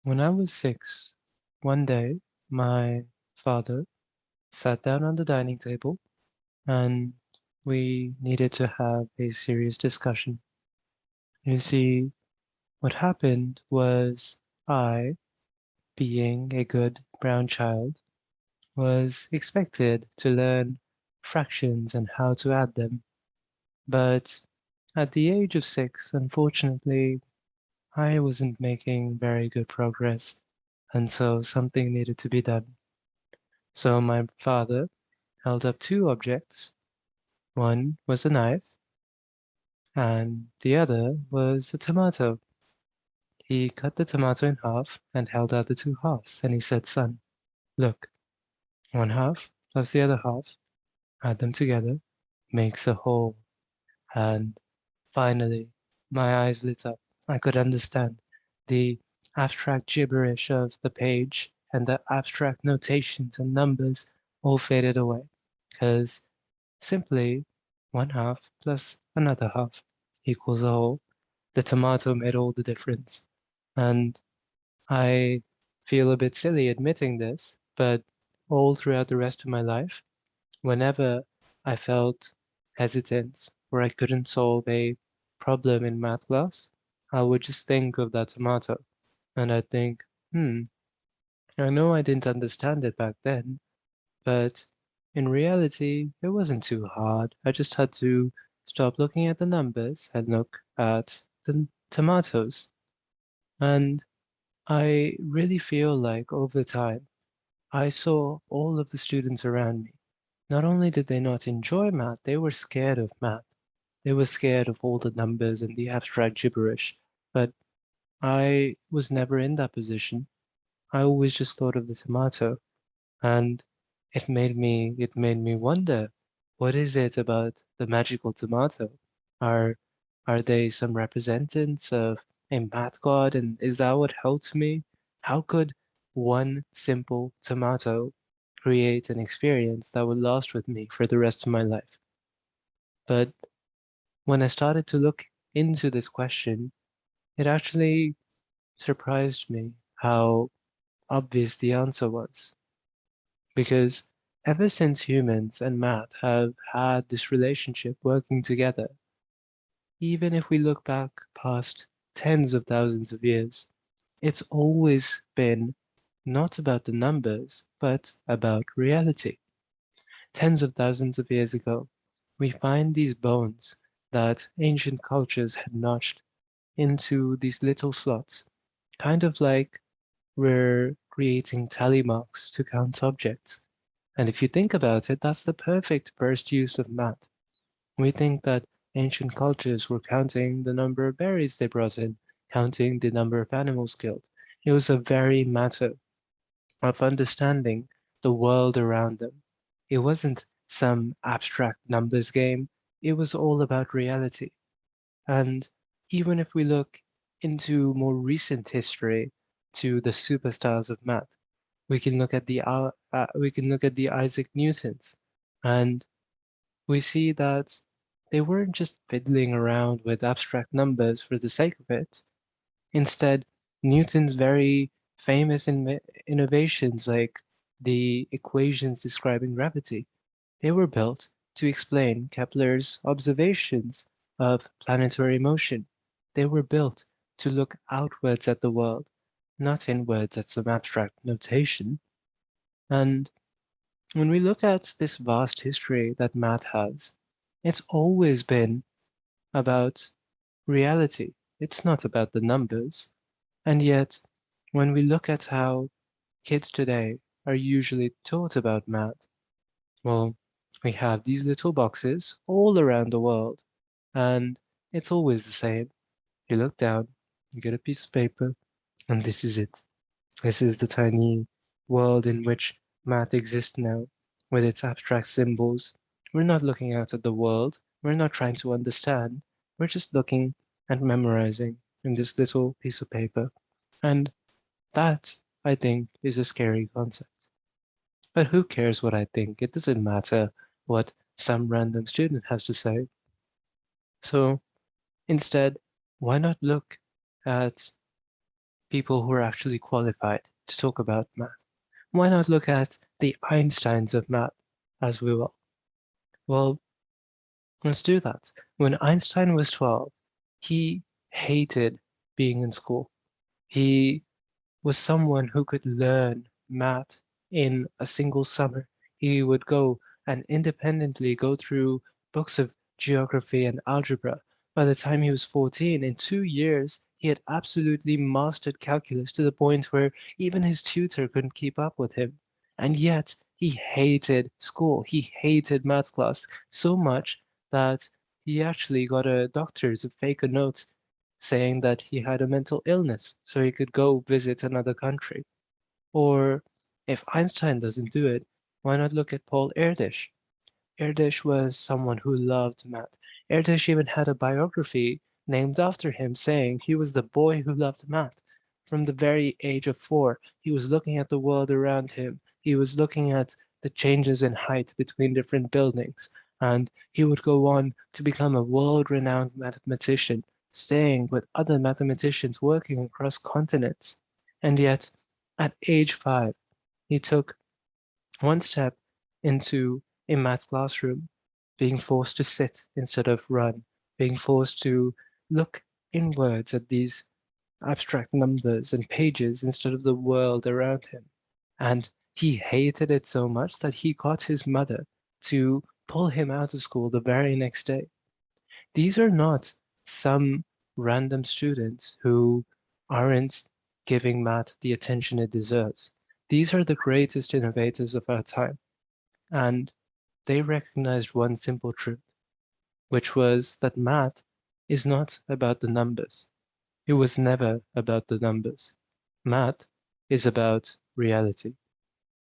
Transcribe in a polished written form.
When I was 6, one day my father sat down on the dining table and we needed to have a serious discussion. You see, what happened was I, being a good brown child, was expected to learn fractions and how to add them. But at the age of 6, unfortunately, I wasn't making very good progress, and so something needed to be done. So my father held up two objects. One was a knife, and the other was a tomato. He cut the tomato in half and held out the two halves, and he said, "Son, look, one half plus the other half, add them together, makes a whole." And finally, my eyes lit up. I could understand the abstract gibberish of the page and the abstract notations and numbers all faded away, because simply one half plus another half equals a whole. The tomato made all the difference. And I feel a bit silly admitting this, but all throughout the rest of my life, whenever I felt hesitant or I couldn't solve a problem in math class, I would just think of that tomato and I'd think, I know I didn't understand it back then, but in reality, it wasn't too hard. I just had to stop looking at the numbers and look at the tomatoes. And I really feel like over time, I saw all of the students around me. Not only did they not enjoy math, they were scared of math. They were scared of all the numbers and the abstract gibberish. But I was never in that position. I always just thought of the tomato, and it made me wonder, what is it about the magical tomato? Are are they some representatives of a math god, and is that what helped me? How could one simple tomato create an experience that would last with me for the rest of my life? But when I started to look into this question, it actually surprised me how obvious the answer was. Because ever since humans and math have had this relationship working together, even if we look back past tens of thousands of years, it's always been not about the numbers, but about reality. Tens of thousands of years ago, we find these bones that ancient cultures had notched into these little slots, kind of like we're creating tally marks to count objects. And if you think about it, that's the perfect first use of math. We think that ancient cultures were counting the number of berries they brought in, counting the number of animals killed. It was a very matter of understanding the world around them. It wasn't some abstract numbers game, it was all about reality. And even if we look into more recent history to the superstars of math, we can look at the Isaac Newtons, and we see that they weren't just fiddling around with abstract numbers for the sake of it. Instead, Newton's very famous innovations, like the equations describing gravity, they were built to explain Kepler's observations of planetary motion. They were built to look outwards at the world, not inwards at some abstract notation. And when we look at this vast history that math has, it's always been about reality. It's not about the numbers. And yet, when we look at how kids today are usually taught about math, well, we have these little boxes all around the world, and it's always the same. You look down, you get a piece of paper, and this is it. This is the tiny world in which math exists now, with its abstract symbols. We're not looking out at the world, we're not trying to understand, we're just looking and memorizing in this little piece of paper. And that, I think, is a scary concept. But who cares what I think? It doesn't matter what some random student has to say. So instead, why not look at people who are actually qualified to talk about math. Why not look at the Einsteins of math, as we will? Well, let's do that. When Einstein was 12, he hated being in school. He was someone who could learn math in a single summer. He would go and independently go through books of geography and algebra. By the time he was 14, in 2 years, he had absolutely mastered calculus to the point where even his tutor couldn't keep up with him. And yet, he hated school. He hated math class so much that he actually got a doctor to fake a note saying that he had a mental illness so he could go visit another country. Or if Einstein doesn't do it, why not look at Paul Erdős? Erdős was someone who loved math. Erdős even had a biography named after him saying he was the boy who loved math. From the very age of 4, he was looking at the world around him. He was looking at the changes in height between different buildings. And he would go on to become a world-renowned mathematician, staying with other mathematicians working across continents. And yet, at age 5, he took one step into a math classroom, being forced to sit instead of run, being forced to look inwards at these abstract numbers and pages instead of the world around him. And he hated it so much that he got his mother to pull him out of school the very next day. These are not some random students who aren't giving math the attention it deserves. These are the greatest innovators of our time. And they recognized one simple truth, which was that math is not about the numbers. It was never about the numbers. Math is about reality.